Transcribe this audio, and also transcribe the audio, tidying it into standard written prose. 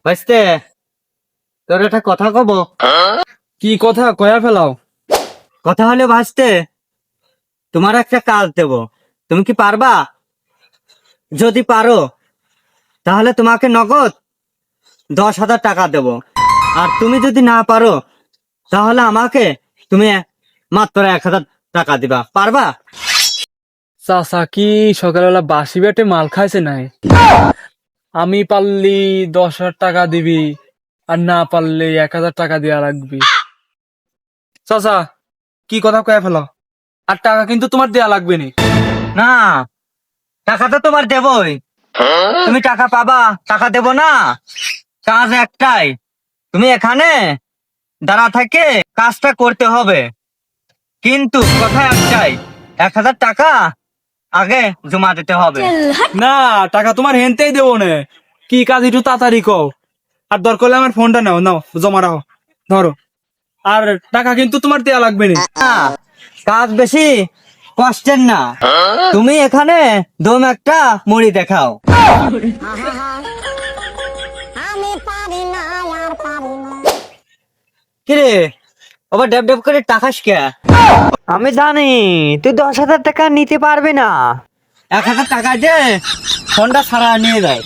ভাইস্তে, তোর একটা কথা কব। কি কথা কয়া ফেলাও? কথা হলে ভাইস্তে, তোমার একটা কাজ দেব, তুমি কি পারবা? যদি পারো তাহলে তোমাকে নগদ 10,000 টাকা দেব। আর তুমি যদি না পারো তাহলে আমাকে তুমি মাত্র 1,000 টাকা দিবা। পারবা? চাচা কি সকালবেলা বাসি বেটে মাল খাইছে নাই? আমি পারলি 10,000 টাকা দিবি, আর না পারলে 1,000 টাকা দেওয়া লাগবে। চাচা কি কথা কয়া ফেলাও? আর টাকা কিন্তু তোমার দেয়া লাগবে না। না, টাকা তো তোমার দেবই। তুমি টাকা পাবা, টাকা দেব না? কাজ একটাই, তুমি এখানে দাঁড়া থেকে কাজটা করতে হবে। কিন্তু কথা একটাই, 1,000 টাকা আগে জমা দিতে হবে। না, টাকা তোমার হেনতেই দেবো না। কি কাজ একটু তাড়াতাড়ি কও। আর দরকার হলে আমার ফোনটা নাও, নাও জমা রাখো, ধরো। আর টাকা কিন্তু তোমার দেয়া লাগবে না। না, কাজ বেশি কষ্টের না। তুমি এখানে দম একটা মুড়ি দেখাও। কিরে, আবার ডেব ডেব করে টাকাস কে? আমি জানি তুই 10,000 টাকা নিতে পারবি না। 1,000 টাকা দিয়ে ফোনটা সারা নিয়ে যায়।